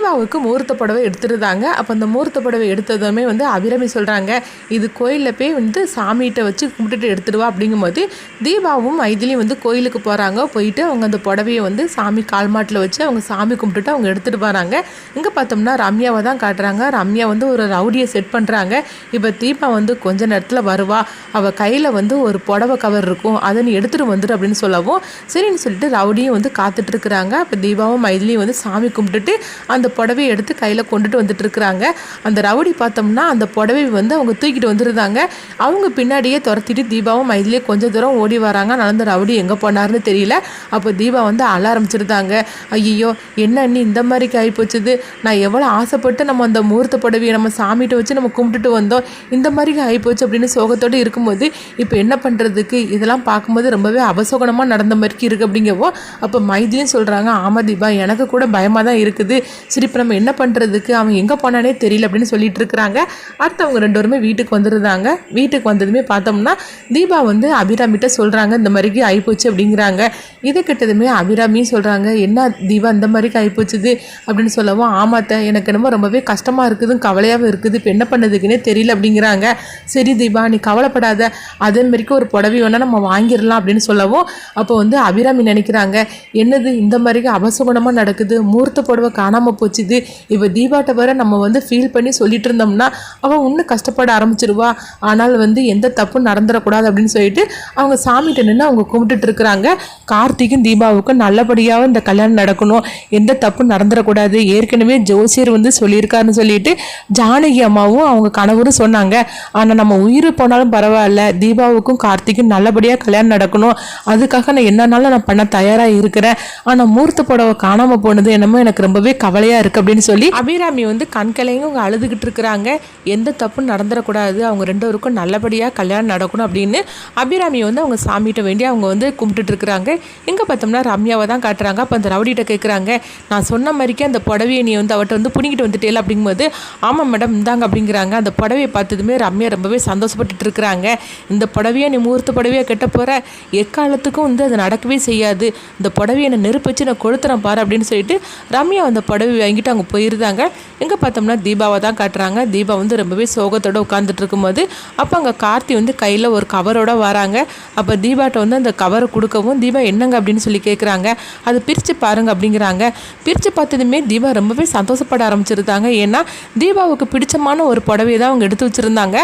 தீபாவுக்கு முகூர்த்த புடவை எடுத்துருந்தாங்க. அப்போ அந்த முகூர்த்த புடவை எடுத்ததுமே வந்து அபிராமி சொல்கிறாங்க, இது கோயிலில் போய் வந்து சாமிகிட்ட வச்சு கும்பிட்டுட்டு எடுத்துடுவா. அப்படிங்கும்போது தீபாவும் மைதிலியும் வந்து கோயிலுக்கு போகிறாங்க. போயிட்டு அவங்க அந்த புடவையை வந்து சாமி கால்மாட்டில் வச்சு அவங்க சாமி கும்பிட்டுட்டு அவங்க எடுத்துகிட்டு வராங்க. இங்கே பார்த்தோம்னா ரம்யாவை தான் காட்டுறாங்க. ரம்யா வந்து ஒரு ரவுடியை செட் பண்ணுறாங்க. இப்போ தீபா வந்து கொஞ்ச நேரத்தில் வருவா, அவள் கையில் வந்து ஒரு புடவை கவர் இருக்கும், அதை நீ எடுத்துகிட்டு வந்துடு அப்படின்னு சொல்லவும் சரின்னு சொல்லிட்டு ரவுடியும் வந்து காத்துட்ருக்குறாங்க. அப்போ தீபாவும் மைதிலியும் வந்து சாமி கும்பிட்டுட்டு அந்த புடவையை எடுத்து கையில் கொண்டுட்டு வந்துட்டு இருக்கிறாங்க. அந்த ரவுடி பார்த்தோம்னா அந்த புடவை வந்து அவங்க தூக்கிட்டு வந்துருந்தாங்க. அவங்க பின்னாடியே துரத்திட்டு தீபாவும் மைதிலியும் கொஞ்சம் தூரம் ஓடி வராங்க. ஆனால் அந்த ரவுடி எங்கே போனார்னு தெரியல. அப்போ தீபா வந்து அழ ஆரம்பிச்சிருந்தாங்க. ஐயோ என்ன அண்ணி இந்த மாதிரிக்கு ஆகிப்போச்சுது, நான் எவ்வளோ ஆசைப்பட்டு நம்ம அந்த முகூர்த்த புடவையை நம்ம சாமிகிட்ட வச்சு நம்ம கும்பிட்டுட்டு வந்தோம், இந்த மாதிரிக்கு ஆகிப்போச்சு அப்படின்னு சோகத்தோடு இருக்கும்போது இப்போ என்ன பண்ணுறதுக்கு, இதெல்லாம் பார்க்கும்போது ரொம்பவே அபசோகனமாக நடந்த மாதிரிக்கு இருக்குது அப்படிங்கவோ அப்போ மைதிலியும் சொல்கிறாங்க, ஆமாம் தீபா எனக்கு கூட பயமாக தான் இருக்குது, சரி இப்போ நம்ம என்ன பண்ணுறதுக்கு, அவன் எங்கே போனானே தெரியல அப்படின்னு சொல்லிட்டு இருக்கிறாங்க. அடுத்து அவங்க ரெண்டு பேருமே வீட்டுக்கு வந்துருந்தாங்க. வீட்டுக்கு வந்ததுமே பார்த்தோம்னா தீபா வந்து அபிராமிகிட்ட சொல்கிறாங்க இந்த மாதிரிக்கு ஆகிப்போச்சு அப்படிங்கிறாங்க. இதை கிட்டதுமே அபிராமியும் சொல்கிறாங்க, என்ன தீபா இந்த மாதிரிக்கு ஆகிப்போச்சுது அப்படின்னு சொல்லவும், ஆமாத்த எனக்கு என்னமோ ரொம்பவே கஷ்டமாக இருக்குது, கவலையாகவும் இருக்குது, இப்போ என்ன பண்ணதுக்குன்னே தெரியல அப்படிங்கிறாங்க. சரி தீபா நீ கவலைப்படாத, அதே மாதிரிக்கு ஒரு புடவை வேணால் நம்ம வாங்கிடலாம் அப்படின்னு சொல்லவும் அப்போ வந்து அபிராமி நினைக்கிறாங்க, என்னது இந்த மாதிரிக்கு அபசகுணமாக நடக்குது, முகூர்த்த புடவை காணாமல் போச்சுது, இப்போ தீபாட்ட வர நம்ம வந்து ஃபீல் பண்ணி சொல்லிட்டு இருந்தோம்னா அவன் இன்னும் கஷ்டப்பட ஆரம்பிச்சிருவா, ஆனால் வந்து எந்த தப்பும் நடந்துடக்கூடாது அப்படின்னு சொல்லிட்டு அவங்க சாமிகிட்ட நின்று அவங்க கும்பிட்டுட்டு இருக்கிறாங்க. கார்த்திக்கும் தீபாவுக்கும் நல்லபடியாக இந்த கல்யாணம் நடக்கணும், எந்த தப்பும் நடந்துடக்கூடாது, ஏற்கனவே ஜோசியர் வந்து சொல்லியிருக்காருன்னு சொல்லிட்டு ஜானகி அம்மாவும் அவங்க கணவரும் சொன்னாங்க. ஆனால் நம்ம உயிர் போனாலும் பரவாயில்ல, தீபாவுக்கும் கார்த்திக்கும் நல்லபடியாக கல்யாணம் நடக்கணும், அதுக்காக நான் என்னன்னாலும் நான் பண்ண தயாராக இருக்கிறேன், ஆனால் முகூர்த்த புடவை காணாமல் போனது என்னமோ எனக்கு ரொம்பவே கவலையாக இருக்குது அப்படின்னு சொல்லி அபிராமி வந்து கண்களையும் அவங்க அழுதுகிட்டு இருக்கிறாங்க. எந்த தப்பும் நடந்துடக்கூடாது, அவங்க ரெண்டு பேருக்கும் நல்லபடியாக கல்யாணம் நடக்கணும் அப்படின்னு அபிராமி வந்து அவங்க சாமிகிட்ட வேண்டி அவங்க வந்து கும்பிட்டுட்டு இருக்கிறாங்க. இங்கே பார்த்தோம்னா ரம்யாவை தான் காட்டுறாங்க. அப்போ அந்த ரவுடிகிட்ட கேட்குறாங்க, நான் சொன்ன மாதிரிக்கே அந்த புடவையை நீ வந்து அவட்ட வந்து பிடிங்கிட்டு வந்துட்டேல அப்படிங்கும்போது, ஆமாம் மேடம் இந்தாங்க அப்படிங்கிறாங்க. அந்த புடவையை பார்த்ததுமே ரம்யா ரொம்பவே சந்தோஷப்பட்டுட்டு இருக்கிறாங்க. இந்த புடவையை நீ முகூர்த்த புடவையை கட்ட போகிற, எக்காலத்துக்கும் வந்து அது நடக்கவே செய்யாது, இந்த புடவையை என்னை நெருப்பு வச்சு நான் கொளுத்துறேன் பாரு அப்படின்னு சொல்லிட்டு ரம்யா அந்த புடவை வாங்கிட்டு அவங்க போயிருந்தாங்க. எங்கே பார்த்தோம்னா தீபாவை தான் காட்டுறாங்க. தீபா வந்து ரொம்பவே சோகத்தோடு உட்காந்துட்டு இருக்கும்போது அப்போ அங்கே கார்த்தி வந்து கையில் ஒரு கவரோட வராங்க. அப்போ தீபாட்ட வந்து அந்த கவரை கொடுக்கவும் தீபா என்னங்க அப்படின்னு சொல்லி கேட்குறாங்க. அதை பிரித்து பாருங்க அப்படிங்கிறாங்க. பிரித்து பார்த்ததுமே தீபா ரொம்பவே சந்தோஷப்பட ஆரம்பிச்சிருந்தாங்க. ஏன்னா தீபாவுக்கு பிடிச்சமான ஒரு புடவையை தான் அவங்க எடுத்து வச்சுருந்தாங்க.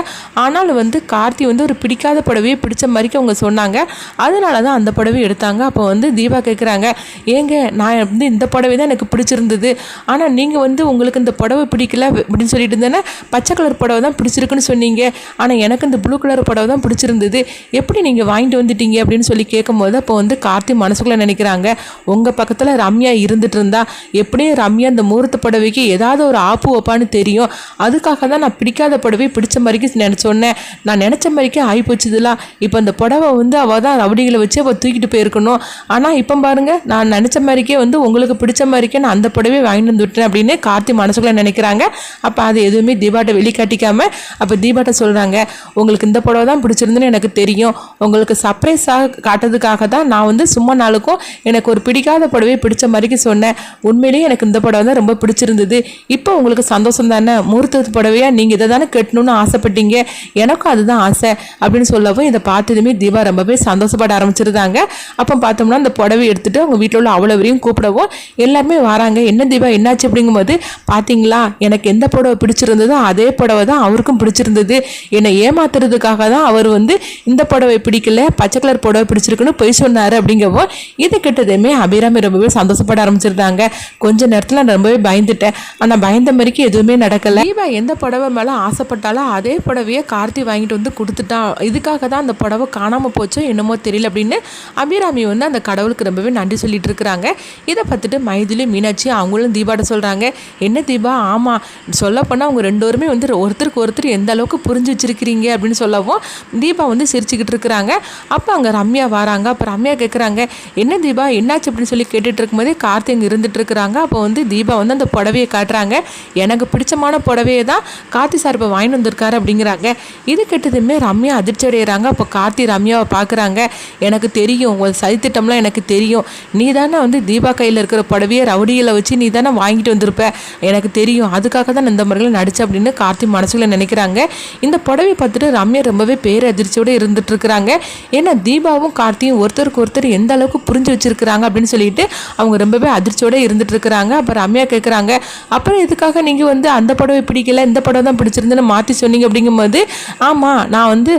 ஆனாலும் வந்து கார்த்தி வந்து ஒரு பிடிக்காத புடவையை பிடிச்ச மாதிரிக்கு அவங்க சொன்னாங்க. அதனால தான் அந்த புடவை எடுத்தாங்க. அப்போ வந்து தீபா கேட்குறாங்க, ஏங்க நான் வந்து இந்த புடவை தான் எனக்கு பிடிச்சிருந்தது, ஆனால் நீங்கள் வந்து உங்களுக்கு இந்த புடவை பிடிக்கல அப்படின்னு சொல்லிட்டு இருந்தேன்னா பச்சை கலர் புடவை தான் பிடிச்சிருக்குன்னு சொன்னீங்க, ஆனால் எனக்கு இந்த ப்ளூ கலர் புடவை தான் பிடிச்சிருந்தது, எப்படி நீங்கள் வாங்கிட்டு வந்துட்டீங்க அப்படின்னு சொல்லி கேட்கும்போது அப்போ வந்து கார்த்தி மனசுக்குள்ளே நினைக்கிறாங்க, உங்கள் பக்கத்தில் ரம்யா இருந்துட்டு இருந்தா எப்படியும் ரம்யா இந்த முகூர்த்த புடவைக்கு ஏதாவது ஒரு ஆப்பு வைப்பான்னு தெரியும், அதுக்காக தான் நான் பிடிக்காத புடவை பிடிச்ச மாதிரிக்கு சொன்னேன், நான் நினச்ச மாதிரிக்கே ஆகிப்போச்சுதுலாம், இப்போ இந்த புடவை வந்து அவள் தான் ரவுடிகளை வச்சு அவள் தூக்கிட்டு போயிருக்கணும், ஆனால் இப்போ பாருங்கள் நான் நினச்ச மாதிரிக்கே வந்து உங்களுக்கு பிடிச்ச மாதிரிக்கே நான் அந்த புடவை வாங்கிட்டு வந்து விட்டேன் அப்படின்னு கார்த்தி மனசுக்குள்ளே நினைக்கிறாங்க. அப்போ அது எதுவுமே தீபாட்ட வெளிக்காட்டிக்காமல் அப்போ தீபாட்ட சொல்கிறாங்க, உங்களுக்கு இந்த புடவை தான் பிடிச்சிருந்துன்னு எனக்கு தெரியும், உங்களுக்கு சர்ப்ரைஸாக காட்டுறதுக்காக தான் நான் வந்து சும்மா நாளுக்கும் எனக்கு ஒரு பிடிக்காத புடவை பிடிச்ச மாதிரிக்கு சொன்னேன், உண்மையிலேயே எனக்கு இந்த புடவை தான் ரொம்ப பிடிச்சிருந்தது, இப்போ உங்களுக்கு சந்தோஷம் தானே, முகூர்த்த புடவையாக நீங்கள் இதை தானே கட்டணும்னு ஆசைப்பட்டீங்க, எனக்கும் அதுதான் ஆசை அப்படின்னு சொல்லவும் இதை பார்த்ததுமே தீபா ரொம்பவே சந்தோஷப்பட ஆரம்பிச்சிருந்தாங்க. அப்போ பார்த்தோம்னா அந்த புடவை எடுத்துகிட்டு அவங்க வீட்டில் உள்ள அவ்வளோவரையும் கூப்பிடவும் எல்லாருமே வராங்க. என்ன தீபா என்னாச்சு அப்படிங்கும்போது, பார்த்தீங்களா எனக்கு எந்த புடவை பிடிச்சிருந்ததோ அதே புடவை தான் அவருக்கும் பிடிச்சிருந்தது, என்னை ஏமாத்துறதுக்காக தான் அவர் வந்து இந்த புடவை பிடிக்கல பச்சை கலர் புடவை பிடிச்சிருக்குன்னு போய் சொன்னார் அப்படிங்கவோ இதை கிட்டதுமே அபிராமி ரொம்பவே சந்தோஷப்பட ஆரம்பிச்சிருந்தாங்க. கொஞ்ச நேரத்தில் நான் ரொம்பவே பயந்துட்டேன், ஆனால் பயந்த மாதிரிக்கு எதுவுமே நடக்கலை. தீபா எந்த புடவை மேலே ஆசைப்பட்டாலும் அதே புடவையை கார்த்தி வாங்கிட்டு வந்து கொடுத்துட்டான், இதுக்காக தான் அந்த புடவை காணாமல் போச்சோ என்னமோ தெரியல அப்படின்னு அபிராமி வந்து அந்த கடவுளுக்கு ரொம்பவே நன்றி சொல்லிட்டு இருக்கிறாங்க. இதை பார்த்துட்டு மைதிலி மீனாட்சி அவங்களும் தீபாட்ட சொல்கிறாங்க, என்ன தீபா ஆமாம் சொல்லப்போனால் அவங்க ரெண்டு பேருமே வந்து ஒருத்தருக்கு ஒருத்தர் எந்த அளவுக்கு புரிஞ்சு வச்சிருக்கிறீங்க அப்படின்னு சொல்லவும் தீபா வந்து சிரிச்சுக்கிட்டு இருக்கிறாங்க. அப்போ அங்கே ரம்யா வராங்க. அப்போ ரம்யா கேட்குறாங்க, என்ன தீபா என்னாச்சு அப்படின்னு சொல்லி கேட்டுட்டு இருக்கும்போதே கார்த்தி அங்கே இருந்துட்டு இருக்கிறாங்க. அப்போ வந்து தீபா வந்து அந்த புடவையை காட்டுறாங்க, எனக்கு பிடிச்சமான புடவையை தான் கார்த்தி சார் இப்போ வாங்கிட்டு வந்திருக்காரு அப்படிங்கிறாங்க. இது கேட்டதுமே ரம்யா அதிர்ச்சி அடைகிறாங்க. அப்போ கார்த்தி ரம்யாவை பார்க்குறாங்க, எனக்கு தெரியும் உங்கள் சதித்திட்டம்லாம் எனக்கு தெரியும், நீ தானே வந்து தீபா கையில் இருக்கிற புடவையை ரவுடியில் வச்சு நீ தானே வாங்கி வாங்கிட்டு வந்திருப்ப, எனக்கு தெரியும், அதுக்காக தான் இந்த மாதிரிலாம் நடிச்சேன் அப்படின்னு கார்த்தி மனசுல நினைக்கிறாங்க. இந்த புடவை பார்த்துட்டு ரம்யா ரொம்பவே பேரதிர்ச்சியோடு இருந்துட்டு இருக்கிறாங்க. ஏன்னா தீபாவும் கார்த்தியும் ஒருத்தருக்கு ஒருத்தர் எந்த அளவுக்கு புரிஞ்சு வச்சிருக்கிறாங்க அப்படின்னு சொல்லிட்டு அவங்க ரொம்பவே அதிர்ச்சியோடு இருந்துட்டு இருக்கிறாங்க. அப்போ ரம்யா கேட்குறாங்க, அப்புறம் எதுக்காக நீங்கள் வந்து அந்த புடவை பிடிக்கல, இந்த படம் தான் பிடிச்சிருந்துன்னு மாற்றி சொன்னீங்க அப்படிங்கும்போது, ஆமாம் நான் வந்து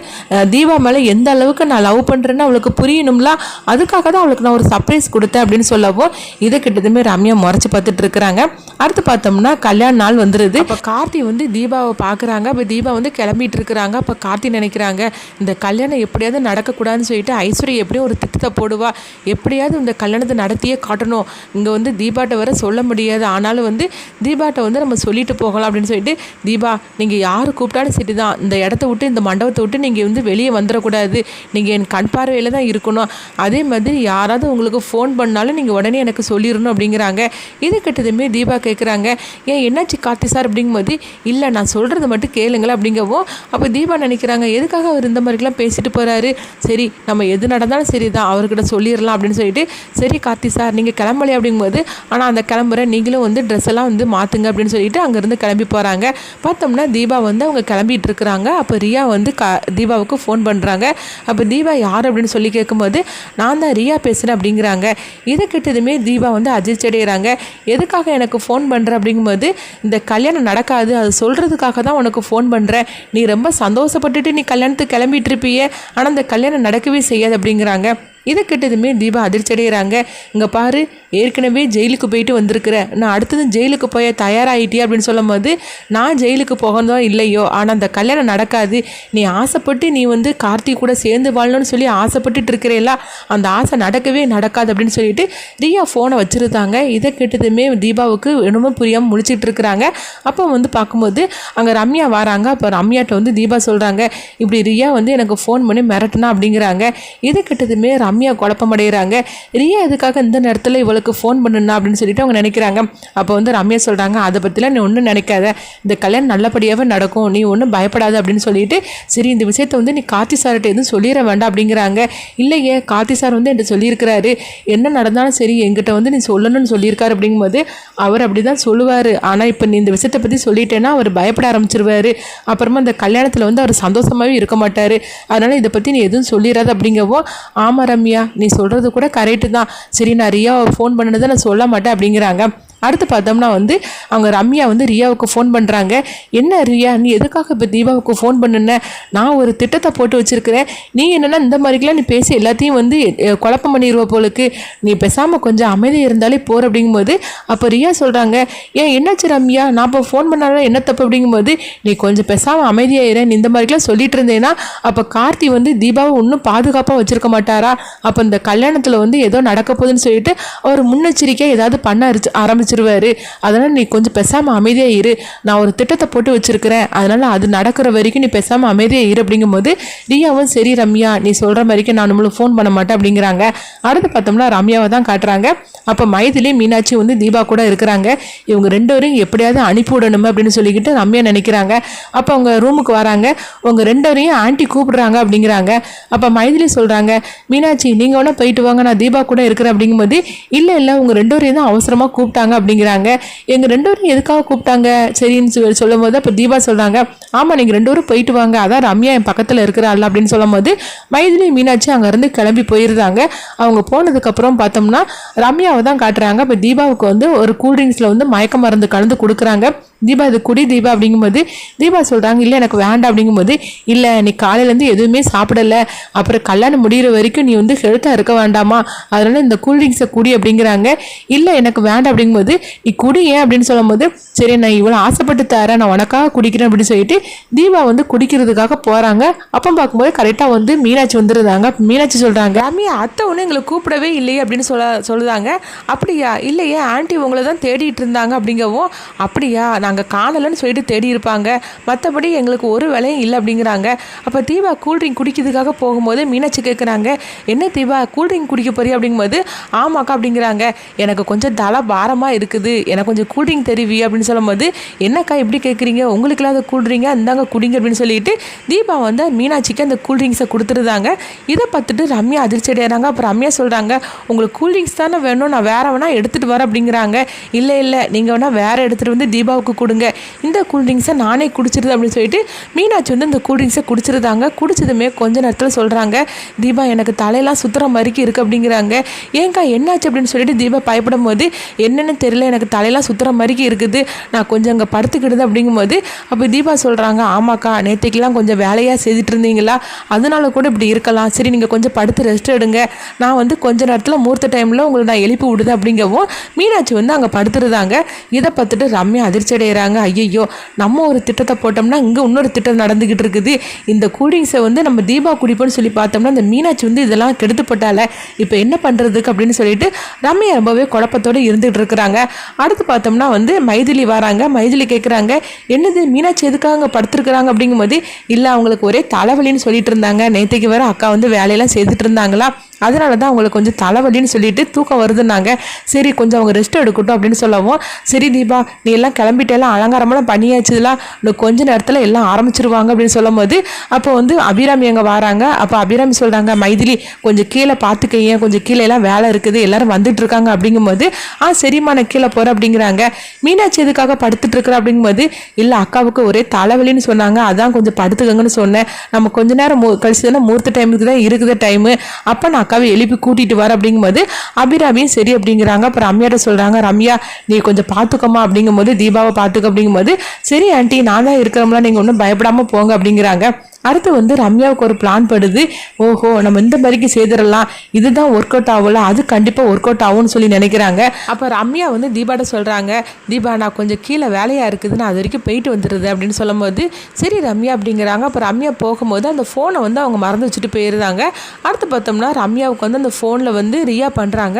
தீபா மேலே எந்த அளவுக்கு நான் லவ் பண்ணுறேன்னு அவளுக்கு புரியணும்ல, அதுக்காக தான் அவளுக்கு நான் ஒரு சர்ப்ரைஸ் கொடுத்தேன் அப்படின்னு சொல்லவும் இதை கிட்டதுமே ரம்யா முறைச்சி பார்த்துட்டு இருக்கிறாங்க. அடுத்து பார்த்தோம்னா கல்யாண நாள் வந்துடுது. அப்போ கார்த்தி வந்து தீபாவை பார்க்குறாங்க. அப்போ தீபா வந்து கிளம்பிட்டு இருக்கிறாங்க. அப்போ கார்த்தி நினைக்கிறாங்க, இந்த கல்யாணம் எப்படியாவது நடக்கக்கூடாதுன்னு சொல்லிட்டு ஐஸ்வர்யா எப்படியும் ஒரு திட்டத்தை போடுவா, எப்படியாவது இந்த கல்யாணத்தை நடத்தியே காட்டணும், இங்கே வந்து தீபாட்ட வர சொல்ல முடியாது, ஆனாலும் வந்து தீபாட்ட வந்து நம்ம சொல்லிட்டு போகலாம் அப்படின்னு சொல்லிட்டு, தீபா நீங்கள் யார் கூப்பிட்டாலும் சரி தான், இந்த இடத்த விட்டு இந்த மண்டபத்தை விட்டு நீங்கள் வந்து வெளியே வந்துடக்கூடாது, நீங்கள் என் கண் பார்வையில் தான் இருக்கணும், அதே மாதிரி யாராவது உங்களுக்கு ஃபோன் பண்ணாலும் நீங்கள் உடனே எனக்கு சொல்லிடணும் அப்படிங்கிறாங்க. இது கிட்டதுமே தீபா கேட்குறாங்க, ஏன் என்னாச்சு கார்த்தி சார் அப்படிங்கும்போது, இல்லை நான் சொல்கிறது மட்டும் கேளுங்களேன் அப்படிங்கவும், அப்போ தீபா நினைக்கிறாங்க, எதுக்காக அவர் இந்த மாதிரிலாம் பேசிட்டு போகிறாரு, சரி நம்ம எது நடந்தாலும் சரி தான் அவர்கிட்ட சொல்லிடலாம் அப்படின்னு சொல்லிட்டு, சரி கார்த்தி சார் நீங்கள் கிளம்பலையே அப்படிங்கும்போது, ஆனால் அந்த கிளம்புற நீங்களும் வந்து ட்ரெஸ் எல்லாம் வந்து மாற்றுங்க அப்படின்னு சொல்லிட்டு அங்கேருந்து கிளம்பி போகிறாங்க. பார்த்தோம்னா தீபா வந்து அவங்க கிளம்பிட்டு இருக்கிறாங்க. அப்போ ரியா வந்து தீபாவுக்கு ஃபோன் பண்ணுறாங்க. அப்போ தீபா யார் அப்படின்னு சொல்லி கேட்கும்போது, நான் தான் ரியா பேசுகிறேன் அப்படிங்கிறாங்க. இதை கிட்டதுமே தீபா வந்து அதிர்ச்சி அடைகிறாங்க. எதுக்காக எனக்கு ஃபோன் பண்ணுற அப்படிங்கும்போது, இந்த கல்யாணம் நடக்காது அது சொல்கிறதுக்காக தான் உனக்கு ஃபோன் பண்ணுறேன், நீ ரொம்ப சந்தோஷப்பட்டுட்டு நீ கல்யாணத்துக்கு கிளம்பிட்டு இருப்பியே, ஆனால் இந்த கல்யாணம் நடக்கவே செய்யாது அப்படிங்கிறாங்க. இதை கிட்டதுமே தீபா அதிர்ச்சி அடைகிறாங்க. இங்கே பாரு, ஏற்கனவே ஜெயிலுக்கு போயிட்டு வந்திருக்கிற, நான் அடுத்தது ஜெயிலுக்கு போய் தயாராகிட்டியா அப்படின்னு சொல்லும் போது, நான் ஜெயிலுக்கு போகணும் இல்லையோ, ஆனால் அந்த கல்யாணம் நடக்காது, நீ ஆசைப்பட்டு நீ வந்து கார்த்தி கூட சேர்ந்து வாழணும்னு சொல்லி ஆசைப்பட்டுட்டு இருக்கிறேல்ல, அந்த ஆசை நடக்கவே நடக்காது அப்படின்னு சொல்லிட்டு ரியா ஃபோனை வச்சுருந்தாங்க. இதை கிட்டதுமே தீபாவுக்கு என்னமோ புரியாமல் முழிச்சிட்டு இருக்கிறாங்க. அப்போ வந்து பார்க்கும்போது அங்கே ரம்யா வராங்க. அப்போ ரம்யாட்ட வந்து தீபா சொல்கிறாங்க, இப்படி ரியா வந்து எனக்கு ஃபோன் பண்ணி மிரட்டினா அப்படிங்கிறாங்க. இதை கிட்டதுமே ரம்யா குழப்பமடைகிறாங்க. ரியா எதுக்காக இந்த நேரத்தில் இவளுக்கு ஃபோன் பண்ணுனா அப்படின்னு சொல்லிட்டு அவங்க நினைக்கிறாங்க. அப்போ வந்து ரம்யா சொல்கிறாங்க, அதை பற்றிலாம் நீ ஒன்றும் நினைக்காத, இந்த கல்யாணம் நல்லபடியாகவே நடக்கும், நீ ஒன்றும் பயப்படாது அப்படின்னு சொல்லிட்டு, சரி இந்த விஷயத்தை வந்து நீ கார்த்தி சார்கிட்ட எதுவும் சொல்லிட வேண்டாம் அப்படிங்கிறாங்க. இல்லையே, கார்த்தி சார் வந்து என்கிட்ட சொல்லியிருக்கிறாரு, என்ன நடந்தாலும் சரி என்கிட்ட வந்து நீ சொல்லணும்னு சொல்லியிருக்காரு அப்படிங்கும்போது, அவர் அப்படி தான் சொல்லுவார், ஆனால் இப்போ நீ இந்த விஷயத்தை பற்றி சொல்லிட்டேன்னா அவர் பயப்பட ஆரம்பிச்சிருவார், அப்புறமா இந்த கல்யாணத்தில் வந்து அவர் சந்தோஷமாகவே இருக்க மாட்டார், அதனால் இதை பற்றி நீ எதுவும் சொல்லிடாது அப்படிங்கவோ, ஆமாம் ரம்யா நீ சொல்கிறது கூட கரெக்டு தான், சரி நான் ரியாவை ஃபோன் பண்ணதை நான் சொல்ல மாட்டேன் அப்படிங்கிறாங்க. அடுத்து பார்த்தோம்னா வந்து அவங்க ரம்யா வந்து ரியாவுக்கு ஃபோன் பண்ணுறாங்க. என்ன ரியா, நீ எதுக்காக இப்போ தீபாவுக்கு ஃபோன் பண்ணுன, நான் ஒரு திட்டத்தை போட்டு வச்சுருக்கிறேன், நீ என்னென்னா இந்த மாதிரிக்கெலாம் நீ பேசி எல்லாத்தையும் வந்து குழப்பம் பண்ணிடுவ போலுக்கு, நீ பேசாமல் கொஞ்சம் அமைதியாக இருந்தாலே போகிற அப்படிங்கும்போது, அப்போ ரியா சொல்கிறாங்க, ஏன் என்னாச்சு ரம்யா, நான் இப்போ ஃபோன் பண்ணாலும் என்ன தப்பு அப்படிங்கும்போது, நீ கொஞ்சம் பேசாமல் அமைதியாக நீ இந்த மாதிரிக்கெலாம் சொல்லிட்டு இருந்தேன்னா அப்போ கார்த்தி வந்து தீபாவை இன்னும் பாதுகாப்பாக வச்சுருக்க மாட்டாரா, அப்போ இந்த கல்யாணத்தில் வந்து ஏதோ நடக்க போகுதுன்னு சொல்லிட்டு அவர் முன்னெச்சரிக்கையாக ஏதாவது பண்ண ஆரம்பிச்சிருவாரு, அதனால் நீ கொஞ்சம் பேசாமல் அமைதியாக இரு, நான் ஒரு திட்டத்தை போட்டு வச்சுருக்கிறேன், அதனால் அது நடக்கிற வரைக்கும் நீ பேசாமல் அமைதியாக இரு அப்படிங்கும்போது, ரியாவும் சரி ரம்யா நீ சொல்கிற மாதிரிக்கு நான் நம்மளும் ஃபோன் பண்ண மாட்டேன் அப்படிங்கிறாங்க. அடுத்து பார்த்தோம்னா ரம்யாவை தான் காட்டுறாங்க. அப்போ மைதிலி மீனாட்சி வந்து தீபா கூட இருக்கிறாங்க. இவங்க ரெண்டு பேரையும் எப்படியாவது அனுப்பி விடணும் அப்படின்னு சொல்லிக்கிட்டு ரம்யா நினைக்கிறாங்க. அப்போ அவங்க ரூமுக்கு வராங்க. உங்க ரெண்டு பேரையும் ஆண்டி கூப்பிடுறாங்க அப்படிங்கிறாங்க. அப்போ மைதிலி சொல்கிறாங்க, மீனாட்சி நீங்கள் வேணா போயிட்டு வாங்க, நான் தீபா கூட இருக்கிறேன் அப்படிங்கும்போது, இல்லை உங்க ரெண்டு பேரையும் தான் அவசரமாக கூப்பிட்டாங்க அப்படிங்கிறாங்க. எங்கள் ரெண்டு பேரும் எதுக்காக கூப்பிட்டாங்க சரின்னு சொல்லும் போது, அப்போ தீபா சொல்கிறாங்க, ஆமாம் நீங்கள் ரெண்டு பேரும் போயிட்டு வாங்க, அதான் ரம்யா என் பக்கத்தில் இருக்கிறாள் அப்படின்னு சொல்லும் போது, மைதிலி மீனாட்சி அங்கேருந்து கிளம்பி போயிருந்தாங்க. அவங்க போனதுக்கப்புறம் பார்த்தோம்னா ரம்யாவை தான் காட்டுறாங்க. இப்போ தீபாவுக்கு வந்து ஒரு கூல்ட்ரிங்க்ஸில் வந்து மயக்க மருந்து கலந்து கொடுக்குறாங்க. தீபா இது குடி தீபா அப்படிங்கும்போது தீபா சொல்கிறாங்க, இல்லை எனக்கு வேண்டாம் அப்படிங்கும்போது, இல்லை நீ காலையிலேருந்து எதுவுமே சாப்பிடலை, அப்புறம் கல்யாணம் முடிகிற வரைக்கும் நீ வந்து ஹெல்த்தாக இருக்க வேண்டாமா, அதனால் இந்த கூல்ட்ரிங்க்ஸை குடி அப்படிங்கிறாங்க. இல்லை எனக்கு வேண்டாம் அப்படிங்கும்போது, நீ குடி ஏன் அப்படின்னு சொல்லும் போது, சரி நான் இவ்வளோ ஆசைப்பட்டு தரேன், நான் உனக்காக குடிக்கிறேன் அப்படின்னு சொல்லிட்டு தீபா வந்து குடிக்கிறதுக்காக போகிறாங்க. அப்போ பார்க்கும்போது கரெக்டாக வந்து மீனாட்சி வந்துருந்தாங்க. மீனாட்சி சொல்கிறாங்க, ரம்யா அத்தை ஒன்று எங்களை கூப்பிடவே இல்லையே அப்படின்னு சொல்லுதாங்க. அப்படியா, இல்லையே ஆண்டி உங்களை தான் தேடிட்டு இருந்தாங்க அப்படிங்கவும், அப்படியா நாங்கள் காணலைன்னு சொல்லிட்டு தேடி இருப்பாங்க, மற்றபடி எங்களுக்கு ஒரு வேலையும் இல்லை அப்படிங்கிறாங்க. அப்போ தீபா கூல்ட்ரிங்க் குடிக்கிறதுக்காக போகும்போது மீனாட்சி கேட்குறாங்க, என்ன தீபா கூல்ட்ரிங்க் குடிக்க போறியா அப்படிங்கும்போது ஆமாக்கா அப்படிங்கிறாங்க. எனக்கு கொஞ்சம் தலை பாரமாக இருக்குது, எனக்கு கொஞ்சம் கூல்ட்ரிங்க் தெரிவி அப்படின்னு சொல்லும்போது என்னக்கா இப்படி கேட்குறீங்க, உங்களுக்கு இல்லாத கூல்ட்ரிங்கா இந்தாங்க குடிங்க அப்படின்னு சொல்லிட்டு தீபா வந்து மீனாட்சிக்கு அந்த கூல்ட்ரிங்க்ஸை கொடுத்துருந்தாங்க. இதை பார்த்துட்டு ரம்யா அதிர்ச்சி அடைகிறாங்க. அப்புறம் ரம்யா சொல்கிறாங்க, உங்களுக்கு கூல்ட்ரிங்க்ஸ் தானே வேணும், நான் வேறு வேணால் எடுத்துகிட்டு வரேன் அப்படிங்கிறாங்க. இல்லை நீங்கள் வேணால் வேறு எடுத்துகிட்டு வந்து தீபாவுக்கு கொடுங்க, இந்த கூல்ட்ரிங்க்ஸை நானே குடிச்சிருது அப்படின்னு சொல்லிட்டு மீனாட்சி வந்து இந்த கூல்ட்ரிங்க்ஸை குடிச்சிருந்தாங்க. குடிச்சதுமே கொஞ்ச நேரத்தில் சொல்கிறாங்க, தீபா எனக்கு தலையெல்லாம் சுற்றுற மாதிரிக்கு இருக்குது அப்படிங்கிறாங்க. ஏங்கா என்னாச்சு அப்படின்னு சொல்லிட்டு தீபா பயப்படும் போது என்னென்னு தெரியல, எனக்கு தலையெல்லாம் சுற்றுற மாதிரிக்கு இருக்குது, நான் கொஞ்சம் அங்கே படுத்துக்கிடுது அப்படிங்கும்போது அப்போ தீபா சொல்கிறாங்க, ஆமாக்கா நேற்றுக்கெல்லாம் கொஞ்சம் வேலையாக செய்துட்டு இருந்தீங்களா, அதனால கூட இப்படி இருக்கலாம், சரி நீங்கள் கொஞ்சம் படுத்து ரெஸ்ட் எடுங்க, நான் வந்து கொஞ்ச நேரத்தில் மூர்த்த டைமில் உங்களை நான் எழுப்பி விடுது அப்படிங்கவும் மீனாட்சி வந்து அங்கே படுத்துருந்தாங்க. இதை பார்த்துட்டு ரம்யா அதிர்ச்சி அடைகிறாங்க. ஐயோ நம்ம ஒரு திட்டத்தை போட்டோம்னா இங்கே இன்னொரு திட்டம் நடந்துக்கிட்டு இருக்குது, இந்த கூல்ட்ரிங்க்ஸை வந்து நம்ம தீபா குடிப்போன்னு சொல்லி பார்த்தோம்னா இந்த மீனாட்சி வந்து இதெல்லாம் கெடுத்துப்பட்டால இப்போ என்ன பண்ணுறதுக்கு அப்படின்னு சொல்லிட்டு ரம்யா ரொம்பவே குழப்பத்தோடு இருந்துகிட்டு இருக்கிறாங்க. அடுத்து பார்த்தோம்னா வந்து மைதிலி வராங்க. மைதிலி கேட்குறாங்க, என்னது மீனாட்சி எதுக்காக படுத்துருக்குறாங்க அப்படிங்கும்போது இல்லை அவங்களுக்கு ஒரே தலைவலின்னு சொல்லிட்டு இருந்தாங்க, நேற்றுக்கு வேறு அக்கா வந்து வேலையெல்லாம் செய்துட்டு இருந்தாங்களா, அதனால தான் அவங்களுக்கு கொஞ்சம் தலைவலின்னு சொல்லிட்டு தூக்கம் வருதுன்னாங்க, சரி கொஞ்சம் அவங்க ரெஸ்ட் எடுக்கட்டும் அப்படின்னு சொல்லவும் சரி தீபா நீ எல்லாம் கிளம்பிட்டெல்லாம் அலங்காரமெல்லாம் பண்ணியாச்சுலாம், இன்னும் கொஞ்ச நேரத்தில் எல்லாம் ஆரம்பிச்சிருவாங்க அப்படின்னு சொல்லும் போது அப்போ வந்து அபிராமி அங்கே வராங்க. அப்போ அபிராமி சொல்கிறாங்க, மைதிலி கொஞ்சம் கீழே பார்த்துக்கையன், கொஞ்சம் கீழே எல்லாம் வேலை இருக்குது, எல்லாரும் வந்துட்டு இருக்காங்க அப்படிங்கும்போது சரிம்மா நான் கீழே போகிறேன் அப்படிங்கிறாங்க. மீனாட்சி எதுக்காக படுத்துட்டு இருக்கிற அப்படிங்கும்போது இல்லை அக்காவுக்கு ஒரே தலைவலின்னு சொன்னாங்க, அதான் கொஞ்சம் படுத்துக்கங்கன்னு சொன்னேன், நம்ம கொஞ்ச நேரம் கழிச்சு தானே மூர்த்த டைமுக்கு தான் இருக்குது டைமு, அப்போ நான் அக்காவை எழுப்பி கூட்டிகிட்டு வர அப்படிங்கும்போது அபிராமியும் சரி அப்படிங்கிறாங்க. அப்புறம் ரம்யாட்ட சொல்கிறாங்க, ரம்யா நீ கொஞ்சம் பார்த்துக்கோமா அப்படிங்கும்போது தீபாவை பார்த்துக்க அப்படிங்கும்போது சரி ஆண்டி நான் தான் இருக்கிறோம்ல, நீங்கள் ஒன்றும் பயப்படாமல் போங்க அப்படிங்கிறாங்க. அடுத்து வந்து ரம்யாவுக்கு ஒரு பிளான் படுது, ஓஹோ நம்ம இந்த மாதிரிக்கு செய்திடலாம், இதுதான் ஒர்க் அவுட் ஆகல, அது கண்டிப்பாக ஒர்க் அவுட் ஆகும்னு சொல்லி நினைக்கிறாங்க. அப்போ ரம்யா வந்து தீபாட்ட சொல்கிறாங்க, தீபா நான் கொஞ்சம் கீழே வேலையாக இருக்குது, நான் அது வரைக்கும் போயிட்டு வந்துடுது அப்படின்னு சொல்லும் போது சரி ரம்யா அப்படிங்கிறாங்க. அப்போ ரம்யா போகும்போது அந்த ஃபோனை வந்து அவங்க மறந்து வச்சுட்டு போயிருந்தாங்க. அடுத்து பார்த்தோம்னா ரம்யாவுக்கு வந்து அந்த ஃபோனில் வந்து ரியா பண்ணுறாங்க.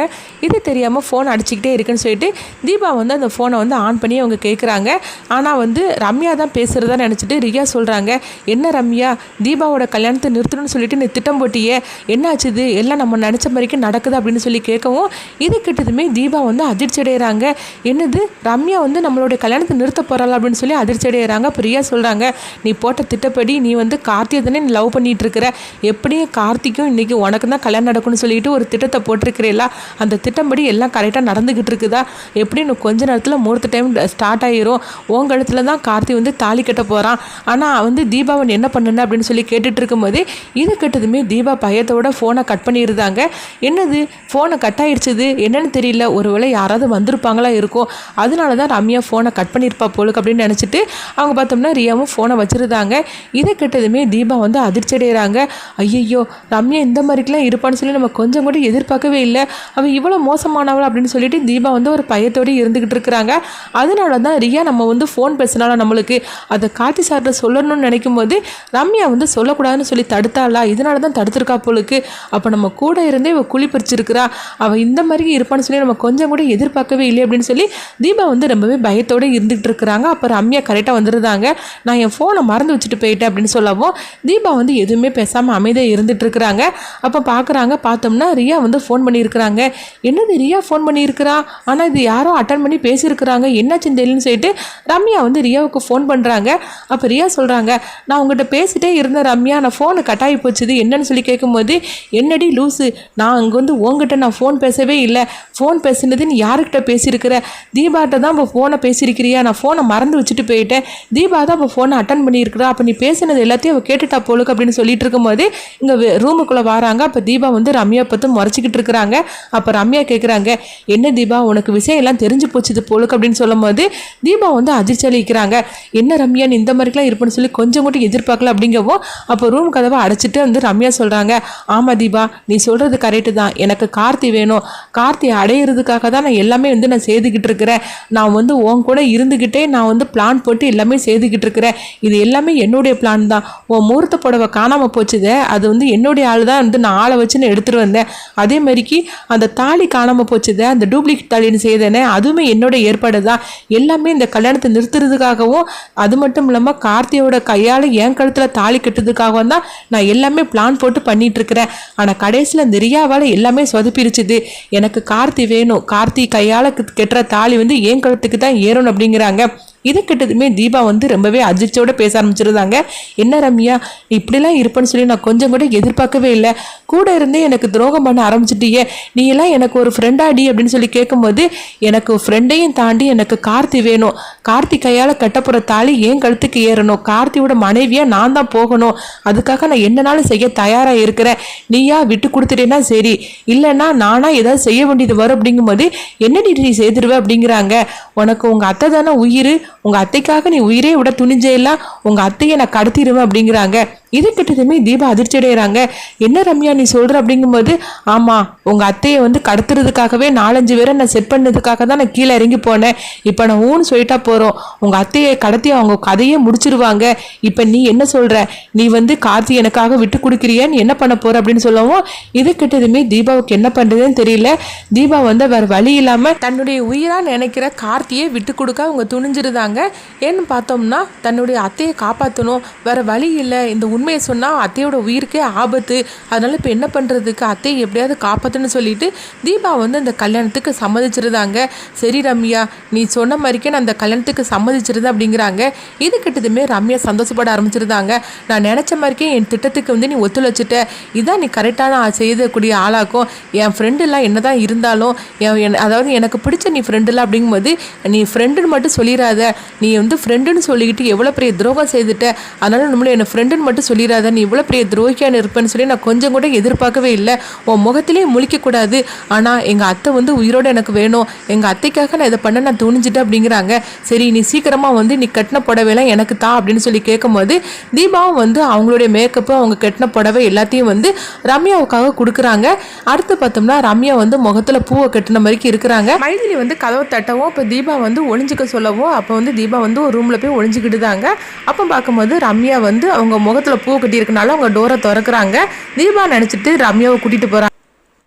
இது தெரியாமல் ஃபோன் அடிச்சுக்கிட்டே இருக்குன்னு சொல்லிட்டு தீபா வந்து அந்த ஃபோனை வந்து ஆன் பண்ணி அவங்க கேட்குறாங்க. ஆனால் வந்து ரம்யா தான் பேசுகிறதா நினச்சிட்டு ரியா சொல்கிறாங்க, என்ன ரம்யா தீபாவோட கல்யாணத்தை நிறுத்தணும்னு சொல்லிட்டு நீ திட்டம் போட்டியே, என்னாச்சுது, எல்லாம் நம்ம நினச்ச மாதிரிக்கு நடக்குது அப்படின்னு சொல்லி கேட்கவும் இது கிட்டதுமே தீபா வந்து அதிர்ச்சி அடைகிறாங்க. என்னது ரம்யா வந்து நம்மளுடைய கல்யாணத்தை நிறுத்த போகிறாள் அப்படின்னு சொல்லி அதிர்ச்சி அடைகிறாங்க. பிரியா சொல்கிறாங்க, நீ போட்ட திட்டப்படி நீ வந்து கார்த்தியை தானே நீ லவ் பண்ணிட்டு இருக்கிற, எப்படியும் கார்த்திக்கும் இன்றைக்கி உனக்கு தான் கல்யாணம் நடக்கும்னு சொல்லிட்டு ஒரு திட்டத்தை போட்டிருக்கிறீங்களா, அந்த திட்டப்படி எல்லாம் கரெக்டாக நடந்துக்கிட்டு இருக்குதா, எப்படி இன்னும் கொஞ்ச நேரத்தில் மூர்த்த டைம் ஸ்டார்ட் ஆகிரும், உன் கழுத்தில் தான் கார்த்தி வந்து தாலி கட்ட போகிறான், ஆனால் வந்து தீபாவன் என்ன பண்ணுன அப்படின்னு சொல்லி கேட்டுட்டு இருக்கும்போது இது கேட்டதுமே தீபா பயத்தோட ஃபோனை கட் பண்ணியிருந்தாங்க. என்னது ஃபோனை கட் ஆயிடுச்சுது என்னன்னு தெரியல, ஒருவேளை யாராவது வந்திருப்பாங்களா இருக்கும், அதனால தான் ரம்யா ஃபோனை கட் பண்ணியிருப்பா போலுக்கு அப்படின்னு நினச்சிட்டு அவங்க பார்த்தோம்னா ரியாவும் ஃபோனை வச்சுருந்தாங்க. இதை கேட்டதுமே தீபா வந்து அதிர்ச்சி அடைகிறாங்க. ஐயையோ ரம்யா இந்த மாதிரிக்கெலாம் இருப்பான்னு சொல்லி நம்ம கொஞ்சம் கூட எதிர்பார்க்கவே இல்லை, அவள் இவ்வளோ மோசமானவள் அப்படின்னு சொல்லிட்டு தீபா வந்து ஒரு பயத்தோடு இருந்துக்கிட்டு இருக்கிறாங்க. அதனால தான் ரியா நம்ம வந்து ஃபோன் பேசினாலும் நம்மளுக்கு அதை கார்த்தி சார்கிட்ட சொல்லணும்னு நினைக்கும் போது ரம்யா வந்து சொல்லக்கூடாதுன்னு சொல்லி தடுத்தாளா, இதனால தான் தடுத்துருக்கா போலுக்கு, அப்போ நம்ம கூட இருந்தே இவள் குழி பறிச்சிருக்கிறா, அவள் இந்த மாதிரி இருப்பான்னு சொல்லி நம்ம கொஞ்சம் கூட எதிர்பார்க்கவே இல்லை அப்படின்னு சொல்லி தீபா வந்து ரொம்பவே பயத்தோடு இருந்துகிட்டு இருக்கிறாங்க. அப்போ ரம்யா கரெக்டாக வந்துருந்தாங்க, நான் என் ஃபோனை மறந்து வச்சுட்டு போயிட்டேன் அப்படின்னு சொல்லவும் தீபா வந்து எதுவுமே பேசாமல் அமைதியாக இருந்துட்டு இருக்கிறாங்க. அப்போ பார்க்குறாங்க, பார்த்தோம்னா ரியா வந்து ஃபோன் பண்ணியிருக்கிறாங்க. என்னது ரியா ஃபோன் பண்ணியிருக்கிறா, ஆனால் இது யாரோ அட்டன் பண்ணி பேசியிருக்கிறாங்க, என்னாச்சுன்னு தெரியலன்னு சொல்லிட்டு ரம்யா வந்து ரியாவுக்கு ஃபோன் பண்ணுறாங்க. அப்போ ரியா சொல்கிறாங்க, நான் உங்கள்கிட்ட பேசிட்டே இருந்த ரம்யா, நான் ஃபோனு கட்டாயி போச்சுது என்னன்னு சொல்லி கேட்கும்போது என்னடி லூஸு, நான் அங்கே வந்து உங்ககிட்ட நான் ஃபோன் பேசவே இல்லை, ஃபோன் பேசுனது நீ யாருக்கிட்ட பேசியிருக்கிற, தீபாட்ட தான் இப்போ ஃபோனை பேசியிருக்கிறியா, நான் ஃபோனை மறந்து வச்சுட்டு போயிட்டேன், தீபா தான் இப்போ ஃபோனை அட்டன் பண்ணியிருக்கிறா, அப்போ நீ பேசினது எல்லாத்தையும் அவள் கேட்டுட்டா போலுக்கு அப்படின்னு சொல்லிட்டு இருக்கும்போது இங்கே ரூமுக்குள்ளே வராங்க. அப்போ தீபா வந்து ரம்யா பார்த்து முறைச்சிக்கிட்டு இருக்கிறாங்க. அப்போ ரம்யா கேட்குறாங்க, என்ன தீபா உனக்கு விஷயம் எல்லாம் தெரிஞ்சு போச்சுது போலுக்கு அப்படின்னு சொல்லும் போது தீபா வந்து அதிர்ச்சி அளிக்கிறாங்க. என்ன ரம்யா நீ இந்த மாதிரிலாம் இருப்பேன்னு சொல்லி கொஞ்சம் கூட எதிர்பார்க்கல அப்படி அப்படிங்கவும் அப்போ ரூம் கதவை அடைச்சிட்டு வந்து ரம்யா சொல்கிறாங்க, ஆமாம் தீபா நீ சொல்கிறது கரெக்டு தான், எனக்கு கார்த்தி வேணும், கார்த்தி அடையிறதுக்காக தான் நான் எல்லாமே வந்து நான் செய்துக்கிட்டு இருக்கிறேன், நான் வந்து உன் கூட இருந்துக்கிட்டே நான் வந்து பிளான் போட்டு எல்லாமே செய்துக்கிட்டு இருக்கிறேன், இது எல்லாமே என்னுடைய பிளான் தான், உன் முகூர்த்த புடவை காணாமல் போச்சுதே அது வந்து என்னுடைய ஆள் தான் வந்து நான் ஆளை வச்சு நான் எடுத்துகிட்டு வந்தேன், அதே மாதிரிக்கு அந்த தாலி காணாமல் போச்சுதே அந்த டூப்ளிகேட் தாலின்னு செய்தேனே அதுவுமே என்னோட ஏற்பாடு தான், எல்லாமே இந்த கல்யாணத்தை நிறுத்துறதுக்காகவும் அது மட்டும் இல்லாமல் கார்த்தியோட கையால் என் கழுத்தில் தாலி கட்டுறதுக்காகவும் தான் நான் எல்லாமே பிளான் போட்டு பண்ணிட்டு இருக்கிறேன், ஆனால் கடைசியில் இந்த ரியாவால் எல்லாமே சொதப்பிருச்சுது, எனக்கு கார்த்தி வேணும், கார்த்தி கையால் கெட்டுற தாலி வந்து என் கழுத்துக்கு தான் ஏறணும் அப்படிங்கிறாங்க. இதை கிட்டதுமே தீபா வந்து ரொம்பவே அதிர்ச்சியோட பேச ஆரம்பிச்சிருந்தாங்க. என்ன ரம்யா இப்படிலாம் இருப்பேன்னு சொல்லி நான் கொஞ்சம் கூட எதிர்பார்க்கவே இல்லை, கூட இருந்தே எனக்கு துரோகம் பண்ண ஆரம்பிச்சிட்டியே, நீ எல்லாம் எனக்கு ஒரு ஃப்ரெண்டாடி அப்படின்னு சொல்லி கேட்கும்போது எனக்கு ஃப்ரெண்டையும் தாண்டி எனக்கு கார்த்தி வேணும், கார்த்தி கையால் கட்டப்புற தாலி ஏன் கழுத்துக்கு ஏறணும், கார்த்தியோட மனைவியாக நான் தான் போகணும், அதுக்காக நான் என்னனாலும் செய்ய தயாராக இருக்கிறேன், நீயா விட்டு கொடுத்துட்டேன்னா சரி, இல்லைன்னா நானா ஏதாவது செய்ய வேண்டியது வரும் அப்படிங்கும்போது என்னடி நீ செய்திருவ அப்படிங்கிறாங்க. உனக்கு உங்கள் அத்தை தானே உயிர், உங்கள் அத்தைக்காக நீ உயிரே விட துணிஞ்சேலாம், உங்கள் அத்தையை நான் கடத்திடுவேன் அப்படிங்கிறாங்க. இது கிட்டதுமே தீபா அதிர்ச்சி அடைகிறாங்க. என்ன ரம்யா நீ சொல்கிற அப்படிங்கும்போது, ஆமாம் உங்கள் அத்தையை வந்து கடத்துறதுக்காகவே 4-5 பேரை நான் செட் பண்ணதுக்காக தான் நான் கீழே இறங்கி போனேன், இப்போ நான் ஊன்னு சொல்லிட்டா போகிறோம், உங்கள் அத்தையை கடத்தி அவங்க கதையே முடிச்சிருவாங்க, இப்போ நீ என்ன சொல்கிற, நீ வந்து கார்த்தி எனக்காக விட்டு கொடுக்குறியான்னு என்ன பண்ண போகிற அப்படின்னு சொல்லவும், இது கிட்டதுமே தீபாவுக்கு என்ன பண்ணுறதுன்னு தெரியல. தீபா வந்து வேறு வழி இல்லாமல் தன்னுடைய உயிராக நினைக்கிற கார்த்தியை விட்டு கொடுக்க அவங்க துணிஞ்சிருந்தாங்க. ஏன்னு பார்த்தோம்னா தன்னுடைய அத்தையை காப்பாற்றணும், வேறு வழி இல்லை, இந்த உண்மையை சொன்னால் அத்தையோட உயிருக்கே ஆபத்து, அதனால் இப்போ என்ன பண்ணுறதுக்கு அத்தையை எப்படியாவது காப்பாற்றுன்னு சொல்லிட்டு தீபா வந்து அந்த கல்யாணத்துக்கு சம்மதிச்சிருந்தாங்க. சரி ரம்யா நீ சொன்ன மாதிரிக்கே நான் அந்த கல்யாணத்துக்கு சம்மதிச்சிருந்தேன் அப்படிங்கிறாங்க. இது கிட்டதுமே ரம்யா சந்தோஷப்பட ஆரம்பிச்சிருந்தாங்க. நான் நினச்ச மாதிரிக்கே என் திட்டத்துக்கு வந்து நீ ஒத்துழைச்சிட்ட, இதான் நீ கரெக்டான செய்யக்கூடிய ஆளாக்கும், என் ஃப்ரெண்டுலாம் என்ன தான் இருந்தாலும் அதாவது எனக்கு பிடிச்ச நீ ஃப்ரெண்டுலாம் அப்படிங்கும்போது நீ ஃப்ரெண்டுன்னு மட்டும் சொல்லிடாத, நீ வந்து ஃப்ரெண்டுன்னு சொல்லிக்கிட்டு எவ்வளோ பெரிய துரோகம் செய்துட்ட, அதனால் நம்மள என்ன ஃப்ரெண்டுன்னு மட்டும் சொல்லிடாத, நீ இவ்வளோ பெரிய துரோகியான இருப்பேன்னு சொல்லி நான் கொஞ்சம் கூட எதிர்பார்க்கவே இல்லை, உன் முகத்திலேயே முழிக்கக்கூடாது, ஆனால் எங்கள் அத்தை வந்து உயிரோடு எனக்கு வேணும், எங்கள் அத்தைக்காக நான் இதை பண்ண நான் துணிஞ்சிட்டேன் அப்படிங்கிறாங்க. சரி நீ சீக்கிரமாக வந்து நீ கட்டின புடவைலாம் எனக்கு தான் அப்படின்னு சொல்லி கேட்கும்போது தீபாவும் வந்து அவங்களுடைய மேக்கப்பு அவங்க கட்டின புடவை எல்லாத்தையும் வந்து ரம்யாவுக்காக கொடுக்குறாங்க. அடுத்து பார்த்தோம்னா ரம்யா வந்து முகத்தில் பூவை கட்டின மாதிரிக்கு இருக்கிறாங்க. மைதிலி வந்து கதவை தட்டவும் இப்போ தீபா வந்து ஒளிஞ்சிக்க சொல்லவும் அப்போ வந்து தீபா வந்து ஒரு ரூமில் போய் ஒளிஞ்சிக்கிட்டுதாங்க. அப்போ பார்க்கும்போது ரம்யா வந்து அவங்க முகத்தில் பூ கட்டி இருக்கனால அவங்க டோரை திறக்கிறாங்க. தீபா நினச்சிட்டு ரம்யாவை கூட்டிகிட்டு போகிறாங்க.